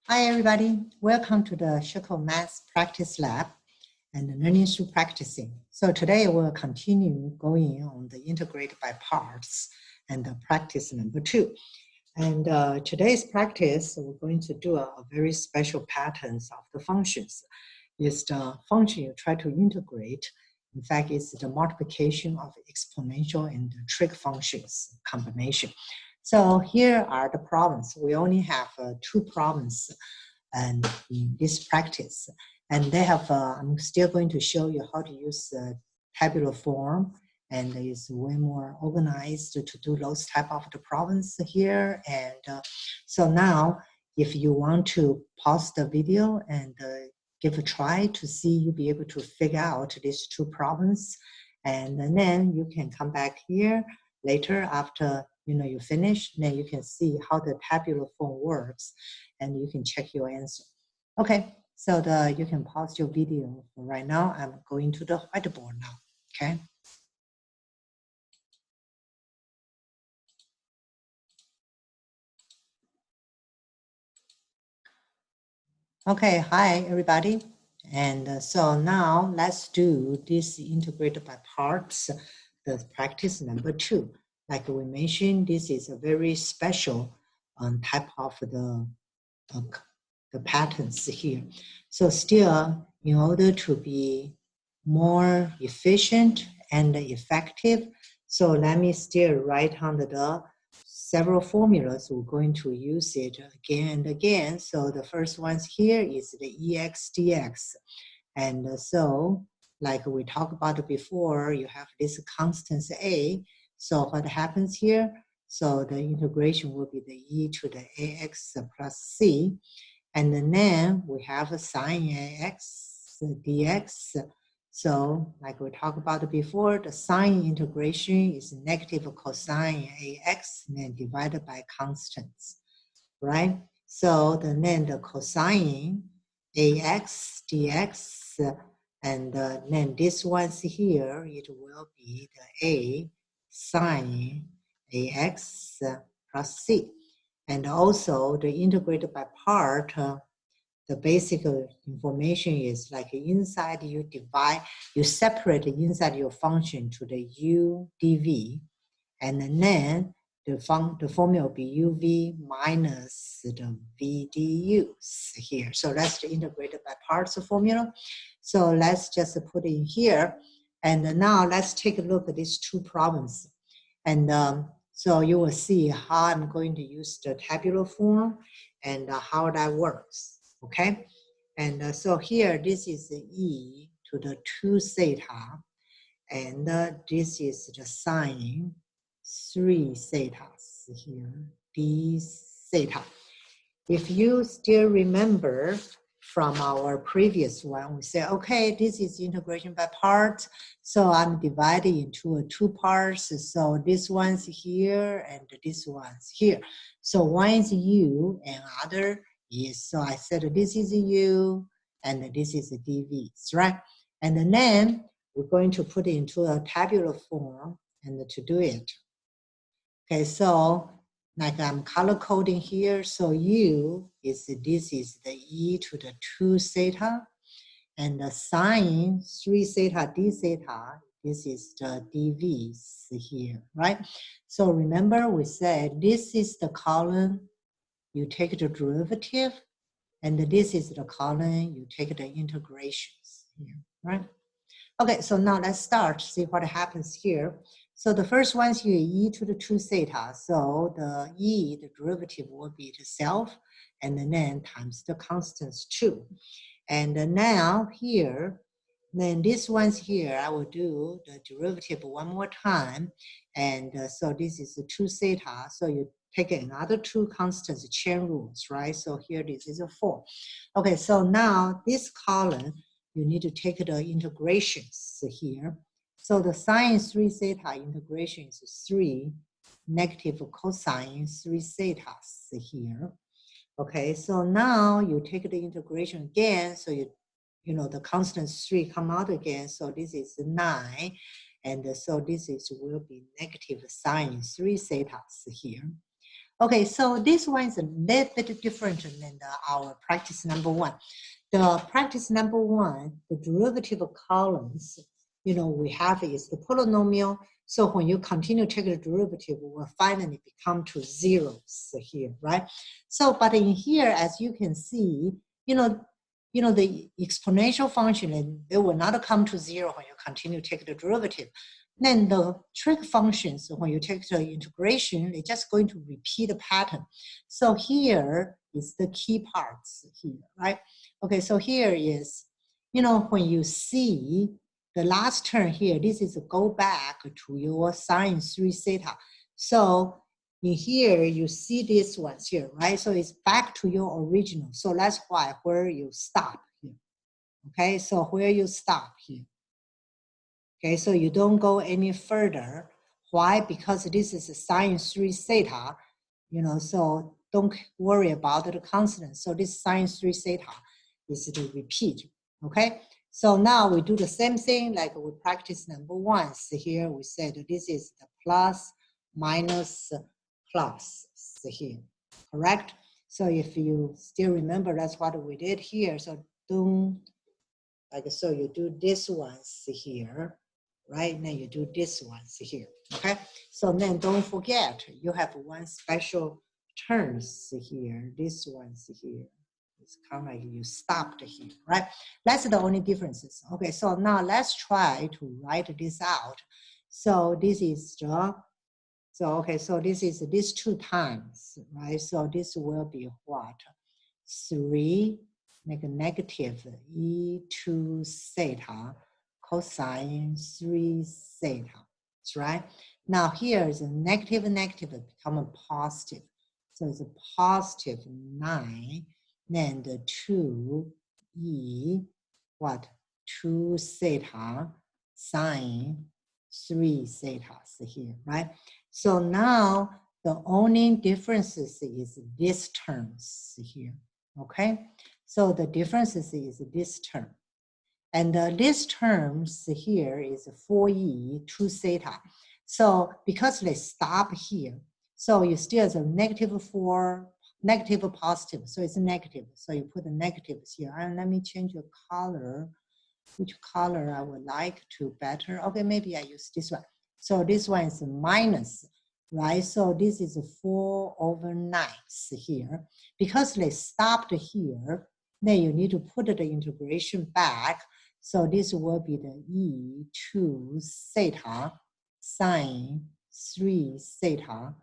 Hi, everybody. Welcome to the Shiko Math Practice Lab and learning through practicing. So today we'll continue going on the integrated by parts and the practice number 2. And today's practice, we're going to do a very special patterns of the functions. It's the function you try to integrate. In fact, it's the multiplication of exponential and the trig functions combination. So here are the problems. We only have 2 problems and in this practice. And they have, I'm still going to show you how to use tabular form, and it's way more organized to do those type of the problems here. And so now, if you want to pause the video and give a try to see, you'll be able to figure out these 2 problems. And then you can come back here later after you finish, then you can see how the tabular form works and you can check your answer. Okay, so you can pause your video for right now. I'm going to the whiteboard now, okay? Okay, hi everybody. And so now let's do this integrated by parts, the practice number 2. Like we mentioned, this is a very special type of the patterns here. So still, in order to be more efficient and effective, so let me still write under the several formulas. We're going to use it again and again. So the first ones here is the ex dx. And so, like we talked about before, you have this constant a. So what happens here? So the integration will be the e to the ax plus c. And then we have a sine ax dx. So like we talked about before, the sine integration is negative cosine ax and then divided by constants, right? So then the cosine ax dx, and then this one's here, it will be the a sine ax plus c. And also the integrated by part, the basic information is like inside you separate inside your function to the u dv, and then the formula will be uv minus the v du here. So that's the integrated by parts formula. So let's just put it in here. And now let's take a look at these 2 problems. And so you will see how I'm going to use the tabular form and how that works, okay? And so here, this is the e to the 2 theta, and this is the sine 3 thetas here, d theta. If you still remember from our previous one, we say, okay, this is integration by parts. So I'm dividing into 2 parts. So this one's here and this one's here. So one is u and other is, so I said this is u and this is dv, right? And then we're going to put it into a tabular form and to do it. Okay, so like I'm color coding here. So u is, this is the e to the 2 theta, and the sine 3 theta d theta, this is the dv's here, right? So remember we said this is the column, you take the derivative, and this is the column, you take the integrations here, right? Okay, so now let's start, see what happens here. So the first one's here, e to the 2 theta. So the e, the derivative will be the self, and then times the constants 2. And now here, then this one's here, I will do the derivative one more time. And so this is the 2 theta. So you take another 2 constants, chain rules, right? So here this is a 4. Okay, so now this column, you need to take the integrations here. So the sine 3 theta integration is 3 negative cosine 3 thetas here. Okay, so now you take the integration again. So you know the constant 3 come out again. So this is 9. And so this is will be negative sine 3 thetas here. Okay, so this one is a little bit different than our practice number one. The practice number one, the derivative columns, we have is the polynomial. So when you continue to take the derivative, it will finally become to zeros here, right? So, but in here, as you can see, the exponential function, it will not come to zero when you continue to take the derivative. Then the trig functions, when you take the integration, they're just going to repeat the pattern. So here is the key parts here, right? Okay, so here is, when you see the last term here, this is a go back to your sine 3 theta. So in here, you see these ones here, right? So it's back to your original. So that's why where you stop here. Okay, so where you stop here. Okay, so you don't go any further. Why? Because this is a sine 3 theta, so don't worry about the constant. So this sine 3 theta is the repeat, okay? So now we do the same thing like we practice number one. So here we said this is the plus, minus, plus here, correct? So if you still remember, that's what we did here. So don't, so you do this ones here, right? Then you do this ones here, okay? So then don't forget, you have one special terms here, this ones here. It's kind of like you stopped here, right? That's the only differences. Okay, so now let's try to write this out. So this is the, so this is these two times, right? So this will be what? 3 make a negative e2 theta cosine 3 theta. That's right. Now here is a negative become a positive. So it's a positive 9. Then the 2e what? 2 theta sine 3 theta here, right? So now the only differences is this terms here. Okay, so the differences is this term. And this terms here is 4e 2 theta. So because they stop here, so you still have a negative 4, negative positive, so it's negative. So you put the negatives here. And let me change the color. Which color I would like to better? Okay, maybe I use this one. So this one is minus, right? So this is 4/9 here. Because they stopped here, then you need to put the integration back. So this will be the e2 theta sine 3 theta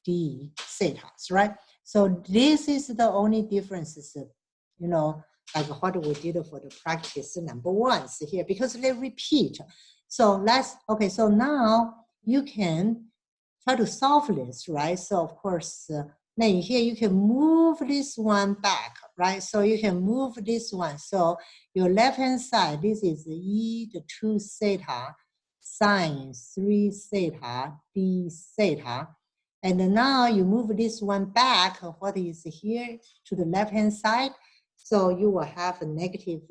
d theta, right? So this is the only differences, like what we did for the practice number one here, because they repeat. So okay, so now you can try to solve this, right? So of course, then here you can move this one back, right? So you can move this one. So your left-hand side, this is e2 theta sine 3 theta d theta. And now you move this one back, what is here to the left-hand side? So you will have a negative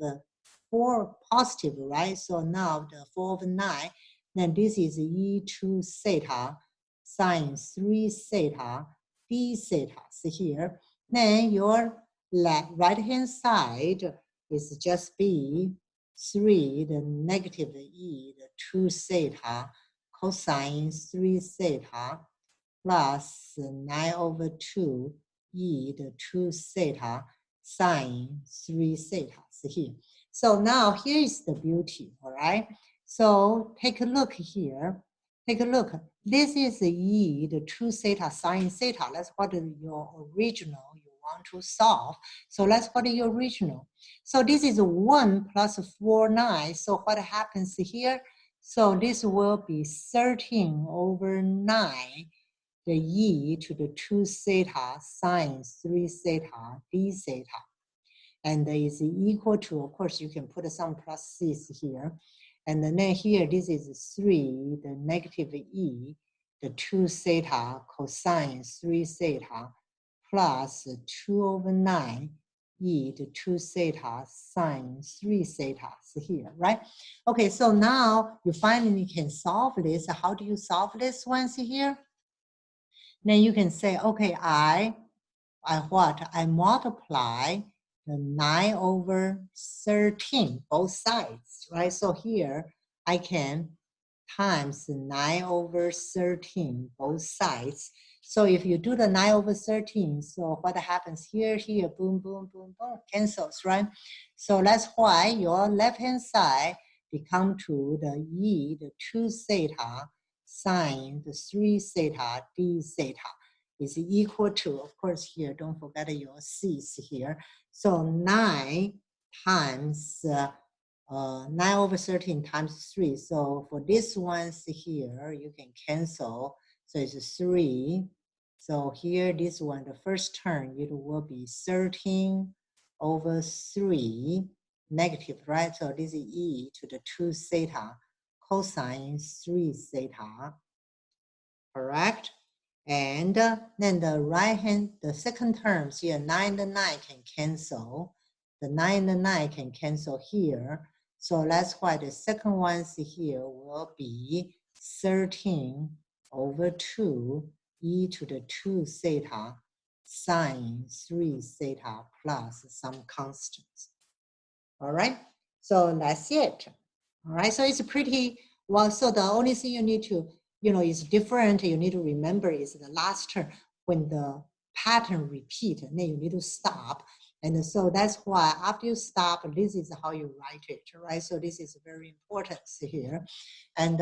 4 positive, right? So now the 4/9, then this is e2 theta sine 3 theta d theta here. Then your right-hand side is just be 3, the negative e, the 2 theta cosine 3 theta plus 9/2 e, the 2 theta sine 3 theta here. So now here is the beauty, all right? So take a look here. Take a look. This is the e, the 2 theta sine theta. That's what your original you want to solve. So let's put your original. So this is 1 plus 4/9. So what happens here? So this will be 13/9. The e to the 2 theta sine 3 theta d theta. And is equal to, of course, you can put some pluses here. And then here, this is 3, the negative e, the 2 theta cosine 3 theta plus 2/9 e, the 2 theta sine 3 theta here, right? Okay, so now you finally can solve this. How do you solve this once here? Then you can say, okay, I what? I multiply the 9 over 13, both sides, right? So here I can times 9 over 13, both sides. So if you do the 9 over 13, so what happens here, boom, boom, boom, boom, cancels, right? So that's why your left-hand side become to the e, the 2 theta, sine the 3 theta, d theta is equal to, of course, here, don't forget your c's here. So 9 times 9 over 13 times 3. So for this ones here, you can cancel. So it's 3. So here, this one, the first term, it will be 13 over 3 negative, right? So this is e to the 2 theta cosine 3 theta, correct? And then the right hand, the second terms here, 9 and 9 can cancel. The 9 and 9 can cancel here. So that's why the second ones here will be 13 over 2 e to the 2 theta sine 3 theta plus some constants. All right, so that's it. All right, so it's pretty well. So the only thing you need to, is different. You need to remember is the last term when the pattern repeat, and then you need to stop. And so that's why after you stop, this is how you write it, right? So this is very important here. And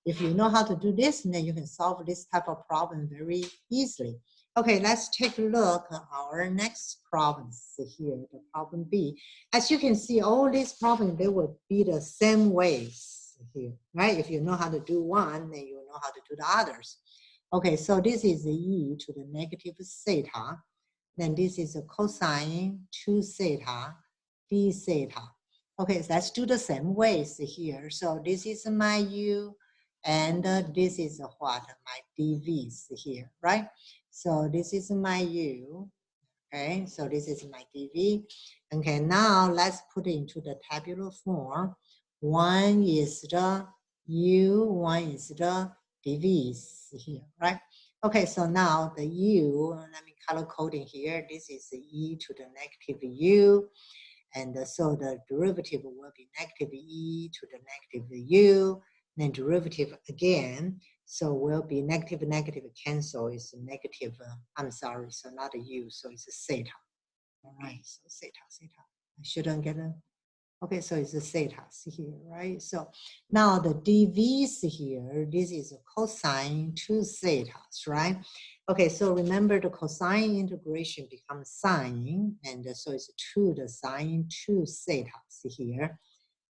if you know how to do this, then you can solve this type of problem very easily. Okay, let's take a look at our next problem here, the problem B. As you can see, all these problems, they will be the same ways here, right? If you know how to do one, then you know how to do the others. Okay, so this is the e to the negative theta. Then this is a cosine 2 theta d theta. Okay, so let's do the same ways here. So this is my u, and this is what? My dv's here, right? So this is my u. Okay, so this is my dv. Okay, now let's put it into the tabular form. One is the u, one is the dv's here, right? Okay, so now the u, let me color coding here. This is the e to the negative u. And so the derivative will be negative e to the negative u. Then derivative again. So will be negative, negative cancel is negative, I'm sorry, so not a u, so it's a theta. All right, so theta. I shouldn't get a, okay, so it's a theta here, right? So now the dv's here, this is a cosine 2 thetas, right? Okay, so remember the cosine integration becomes sine, and so it's 2 the sine 2 thetas here.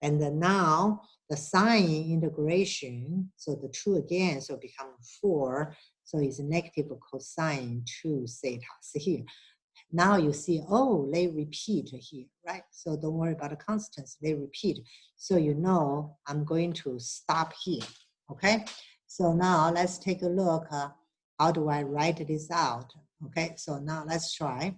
And then now the sine integration, so the 2 again, so become 4, so it's negative cosine 2 thetas here. Now you see, oh, they repeat here, right? So don't worry about the constants, they repeat. So you know I'm going to stop here, okay? So now let's take a look, how do I write this out? Okay, so now let's try.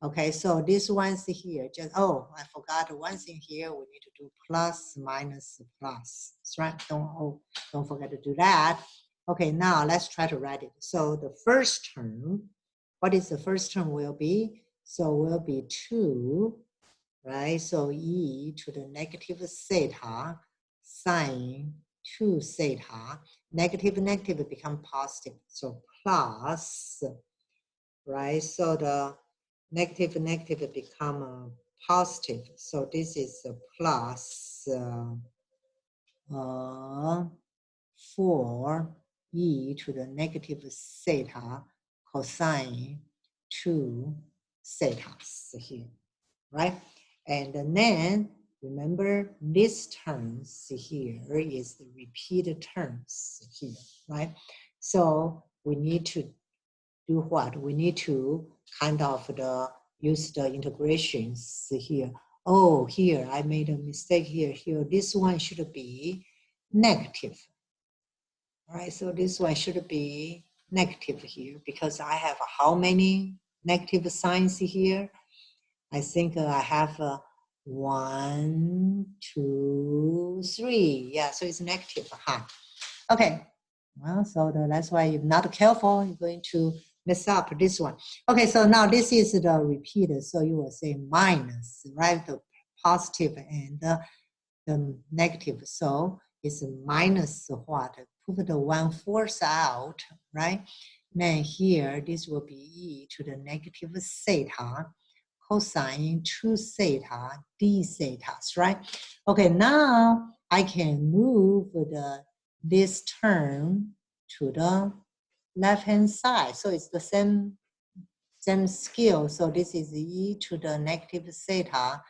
Okay, so this one's here, just, oh, I forgot one thing here, we need to do plus, minus, plus, that's right? Don't forget to do that. Okay, now let's try to write it. So the first term, what is the first term will be? So will be 2, right? So e to the negative theta sine 2 theta. Negative, negative become positive. So plus, right? So the negative, negative become positive. So this is a plus 4 e to the negative theta cosine 2 thetas here, right? And then remember this terms here is the repeated terms here, right? So we need to do what? We need to kind of use the integrations here. Oh, here I made a mistake here. Here, this one should be negative. All right, so this one should be negative here because I have how many negative signs here? I think I have 1, 2, 3. Yeah, so it's negative, huh? Okay, Well, so that's why if not careful, you're going to mess up this one. Okay, so now this is the repeater. So you will say minus, right? The positive and the negative. So it's minus what? Put the 1/4 out, right? Then here, this will be e to the negative theta cosine 2 theta d thetas, right? Okay, now I can move this term to the left-hand side. So it's the same scale. So this is e to the negative theta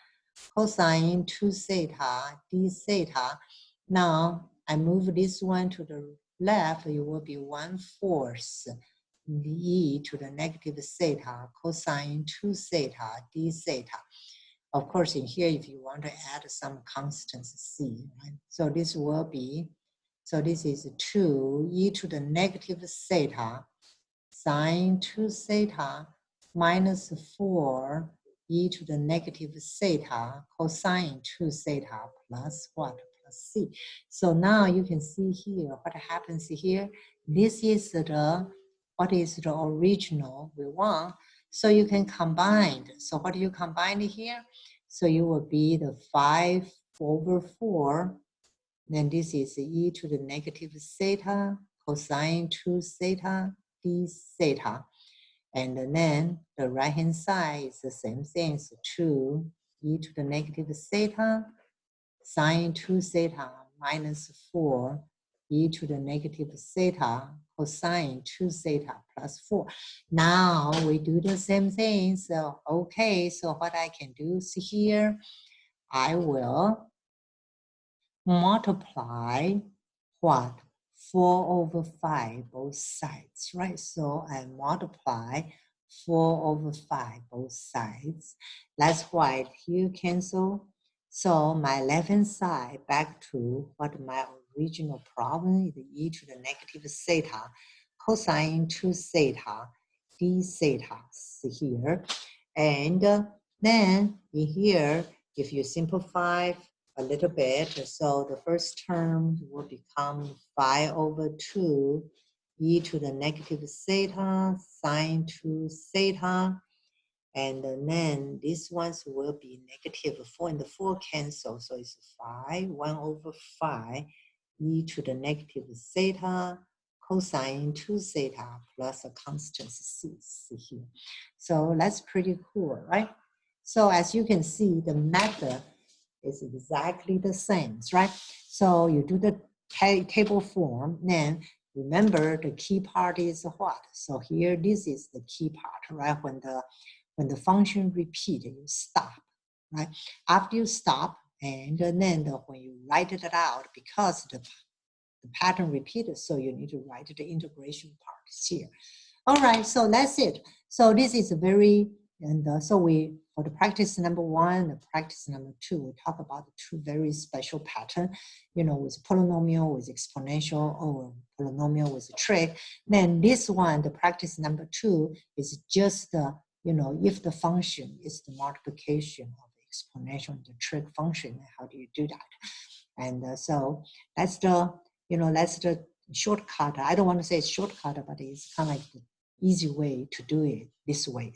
cosine 2 theta d theta. Now I move this one to the left, it will be 1/4 e to the negative theta cosine 2 theta d theta. Of course, in here, if you want to add some constants c, right? So this will be, so this is 2 e to the negative theta sine 2 theta minus 4 e to the negative theta cosine 2 theta plus what? Plus c. So now you can see here what happens here. This is what is the original we want. So you can combine. So what do you combine here? So you will be the 5/4. Then this is e to the negative theta cosine 2 theta d theta. And then the right-hand side is the same thing. So 2 e to the negative theta sine 2 theta minus 4 e to the negative theta cosine 2 theta plus 4. Now we do the same thing. So, okay, so what I can do is here, I will multiply what? 4/5 both sides, right? So I multiply 4/5 both sides. That's why here cancel. So my left-hand side back to what my original problem is, e to the negative theta cosine 2 theta d theta here. And then in here, if you simplify a little bit, so the first term will become 5/2 e to the negative theta sine 2 theta. And then these ones will be negative 4 and the 4 cancel. So it's 5, 1/5 e to the negative theta cosine 2 theta plus a constant c here. So that's pretty cool, right? So as you can see, the method is exactly the same, right? So you do the table form, then remember the key part is what? So here, this is the key part, right? When the function repeat, you stop, right? After you stop, and then when you write it out, because the pattern repeated, so you need to write the integration part here. All right, so that's it. So this is a very, and so we, for the practice number 1, the practice number 2, we talk about the 2 very special pattern, you know, with polynomial, with exponential, or polynomial with a trig. Then this one, the practice number 2, is just the, you know, if the function is the multiplication of the exponential and the trig function, how do you do that? And so that's the, you know, that's the shortcut. I don't want to say it's shortcut, but it's kind of like the easy way to do it this way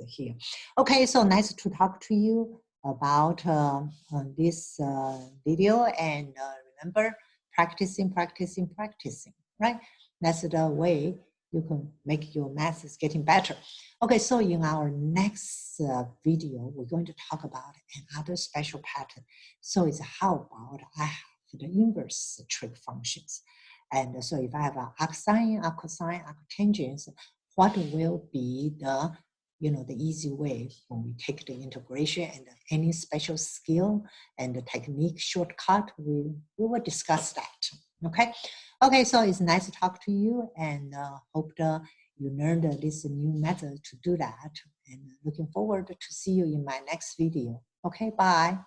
here. Okay, so nice to talk to you about this video, and remember, practicing, right? That's the way you can make your math is getting better. Okay, so in our next video, we're going to talk about another special pattern. So it's how about I have the inverse trig functions. And so if I have an arcsine, arccosine, arctangents, what will be the, you know, the easy way when we take the integration and any special skill and the technique shortcut, we will discuss that, okay? Okay, so it's nice to talk to you, and hope you learned this new method to do that, and looking forward to see you in my next video. Okay, bye.